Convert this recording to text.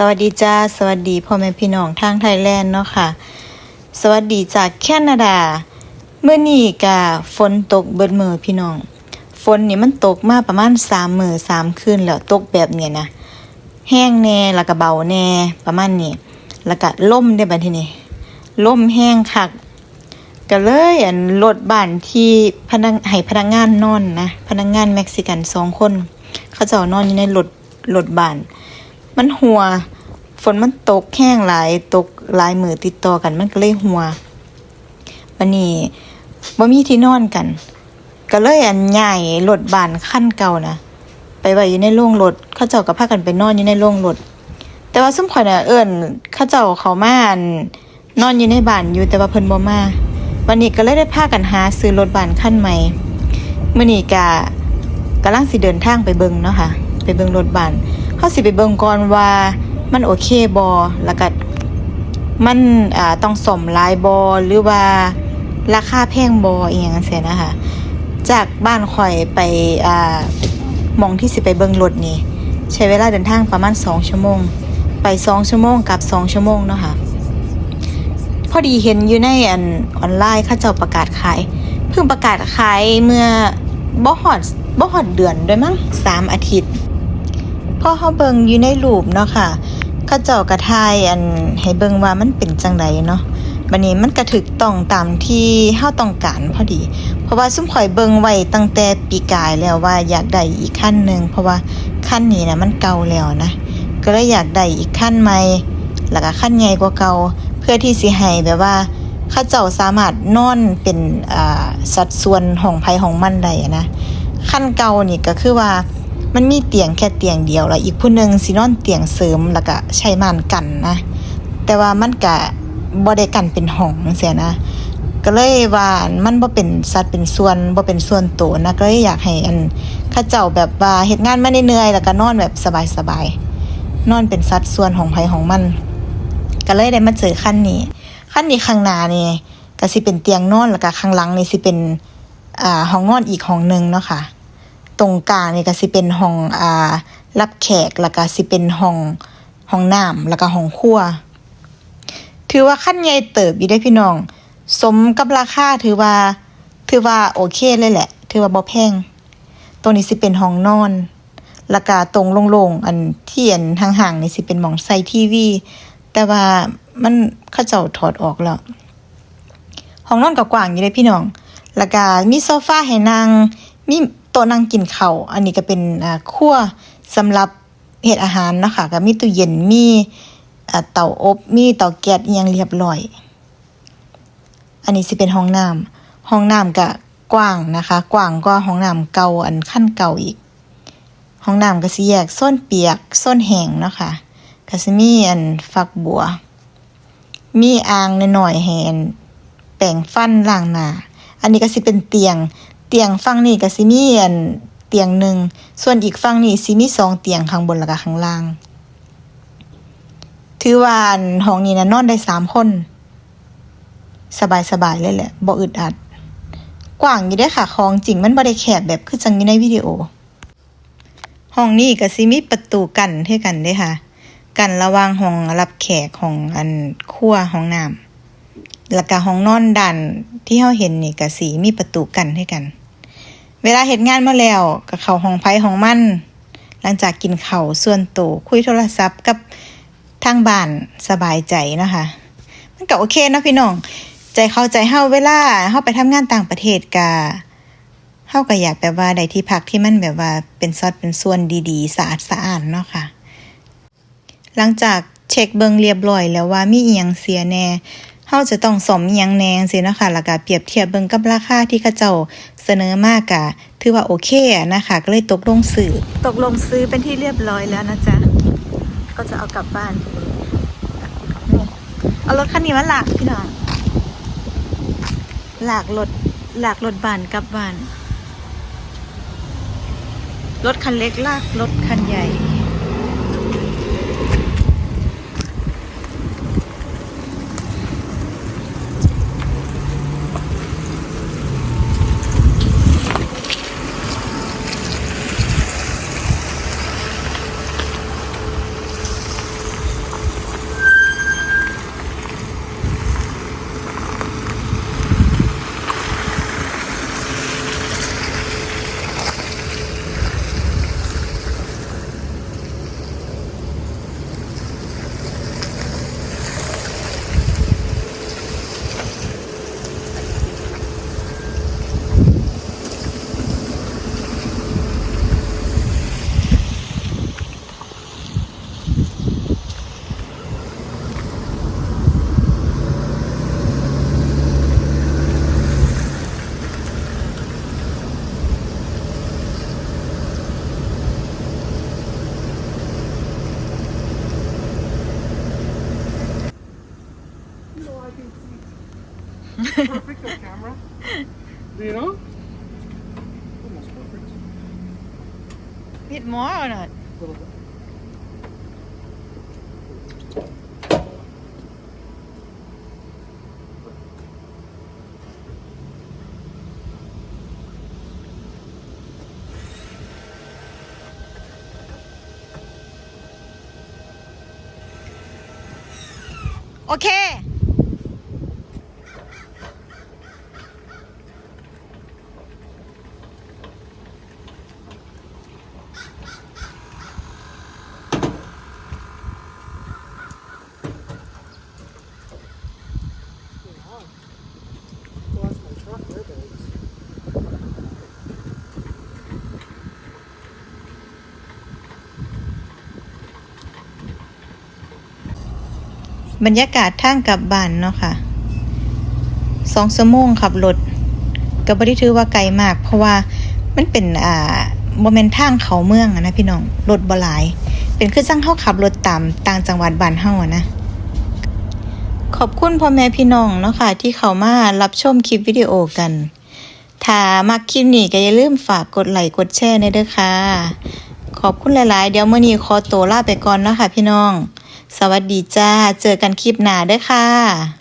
สวัสดีจ้าสวัสดีพ่อแม่พี่น้องทางไทยแลนด์เนาะค่ะสวัสดีจากแคนาดาเมื่อนี้ก็ฝนตกเบิดมื้อพี่น้องฝนนี่มันตกมาประมาณ3 มื้อ3 คืนแล้วตกแบบนี้นะแห้งแน่แล้วก็เบาแน่ประมาณนี้แล้วก็ลมได้บัดทีนี้ลมแห้งคักก็เลยรถบ้านที่ให้พนักงานนอนนะพนักงานเม็กซิกัน2 คนเขาเจ้านอนอยู่ในรถบ้านมันหัวฝนมันตกแห้งหลายตกหลายมื้อติดต่อกันมันก็เลยหัววันนี้บ่มีที่นอนกันก็เลยย้ายรถบ้านคันเก่านะไปไว้อยู่ในโรงรถเขาเจ้าก็พากันไปนอนอยู่ในโรงรถแต่ว่าซุมข่อยน่ะเอิ้นเขาเจ้าเข้ามานอนอยู่ในบ้านอยู่แต่ว่าเพิ่นบ่มาวันนี้ก็เลยได้พากันหาซื้อรถบ้านคันใหม่มื้อนี้ก็กำลังสิเดินทางไปเบิ่งเนาะค่ะไปเบิ่งรถบ้านเฮาสิไปเบิ่งก่อนว่ามันโอเคบ่แล้วก็มันต้องซ่อมหลายบ่หรือว่าราคาแพงบ่อีหยังจังซี่นะคะจากบ้านข่อยไปหม้องที่สิไปเบิ่งรถนี่ใช้เวลาเดินทางประมาณ2 ชั่วโมงไป2 ชั่วโมงกลับ2 ชั่วโมงเนาะค่ะพอดีเห็นอยู่ในออนไลน์เขาเจ้าประกาศขายเพิ่งประกาศขายเมื่อบ่ฮอดเดือนด้วยมั้ง3 อาทิตย์พอเฮาเบิ่งอยู่ในรูปเนาะค่ะเขาเจ้าก็ถ่ายให้เบิ่งว่ามันเป็นจังไดเนาะบัดนี้มันก็ถูกต้องตามที่เฮาต้องการพอดีเพราะว่าซุมข่อยเบิ่งไว้ตั้งแต่ปีกายแล้วว่าอยากได้อีกคันนึงเพราะว่าคันนี้นะมันเก่าแล้วนะก็เลยอยากได้อีกคันใหม่แล้วก็คันใหญ่กว่าเก่าเพื่อที่สิให้แบบว่าเขาเจ้าสามารถนอนเป็นสัดส่วนของไผของมันได้นะคันเก่านี่ก็คือว่ามันมีเตียงแค่เตียงเดียวแล้วอีกผู้นึงสินอนเตียงเสริมแล้วก็ใช้ม่านกันนะแต่ว่ามันก็บ่ได้กันเป็นห้องจังซี่นะก็เลยว่ามันบ่เป็นสัดเป็นส่วนบ่เป็นส่วนตัวนะก็เลยอยากให้เขาเจ้าแบบว่าเฮ็ดงานมาเหนื่อยๆแล้วก็นอนแบบสบายๆนอนเป็นสัดส่วนของไผของมันก็เลยได้มาเจอคันนี้ข้างหน้านี่ก็สิเป็นเตียงนอนแล้วก็ข้างหลังนี่สิเป็นห้องนอนอีกห้องนึงเนาะค่ะตรงกลางนี่ก็สิเป็นห้องรับแขกแล้วก็สิเป็นห้องน้ำแล้วก็ห้องครัวถือว่าคันใหญ่เติบอยู่ได้พี่น้องสมกับราคาถือว่าโอเคเลยแหละถือว่าบ่แพงตรงนี้สิเป็นห้องนอนแล้วก็ตรงโล่งๆที่ห่างๆนี่สิเป็นหม้องใส่ทีวีแต่ว่ามันเขาเจ้าถอดออกแล้วห้องนอนก็กว้างอยู่ได้พี่น้องแล้วก็มีโซฟาให้นั่งมีโต๊ะนั่งกินข้าวอันนี้ก็เป็นครัวสำหรับเฮ็ดอาหารเนาะค่ะก็มีตู้เย็นมีเตาอบมีเตาแก๊สอีหยังเรียบร้อยอันนี้สิเป็นห้องน้ำก็กว้างนะคะกว้างกว่าห้องน้ำเก่าคันเก่าอีกห้องน้ำก็สิแยกโซนเปียกโซนแห้งเนาะค่ะก็สิมีฝักบัวมีอ่างน้อยๆให้แปรงฟันล้างหน้าอันนี้ก็สิเป็นเตียงฝั่งนี้ก็สิมีเตียงนึงส่วนอีกฝั่งนี้สิมี2 เตียงข้างบนแล้วก็ข้างล่างถือว่าห้องนี้นะนอนได้3 คนสบายๆเลยแหละบ่อึดอัดกว้างอยู่เด้อค่ะของจริงมันบ่ได้แคบแบบคือจังอยู่ในวิดีโอห้องนี้ก็สิมีประตูกั้นให้กันเด้ค่ะกั้นระหว่างห้องรับแขกของครัวห้องน้ำแล้วก็ห้องนอนด้านที่เฮาเห็นนี่ก็สิมีประตูกั้นให้กันเวลาเฮ็ดงานมาแล้วก็เข้าห้องไผห้องมันหลังจากกินข้าวส่วนตัวคุยโทรศัพท์กับทางบ้านสบายใจนะคะมันก็โอเคเนาะพี่น้องใจเข้าใจเฮาเวลาเฮาไปทำงานต่างประเทศก็เฮาก็อยากแบบว่าได้ที่พักที่มันแบบว่าเป็นซอดเป็นส่วนดีๆสะอาดสะอ้านเนาะค่ะหลังจากเช็คเบิ่งเรียบร้อยแล้วว่ามีอีหยังเสียแน่เฮาจะต้องซ่อมอีหยังแน่จังซี่เนาะค่ะแล้วก็เปรียบเทียบเบิ่งกับราคาที่เขาเจ้าเสนอมาก็ถือว่าโอเคนะคะก็เลยตกลงซื้อเป็นที่เรียบร้อยแล้วนะจ๊ะก็จะเอากลับบ้านเอารถคันนี้มาลากพี่น้องลากรถบ้านกลับบ้านรถคันเล็กลากรถคันใหญ่ Perfect on camera. Do you know? Almost perfect. Need more or not? A little bit. Okay. Wow. Well, that's my truck there, bags. บรรยากาศทางกลับบ้านเนาะค่ะ2 ชั่วโมงขับรถก็บ่ได้ถือว่าไกลมากเพราะว่ามันเป็นบ่แม่นทางเข้าเมืองอะนะพี่น้องรถบ่หลายเป็นคือจังเฮาขับรถตามต่างจังหวัดบ้านเฮาอะนะขอบคุณพ่อแม่พี่น้องเนาะค่ะที่เข้ามารับชมคลิปวิดีโอกันถ้ามักคลิปนี้ก็อย่าลืมฝากกดไลค์กดแชร์ด้วยเด้อค่ะขอบคุณหลายๆเดี๋ยวมื้อนี้ขอตัวลาไปก่อนเนาะค่ะพี่น้องสวัสดีจ้าเจอกันคลิปหน้าเด้อค่ะ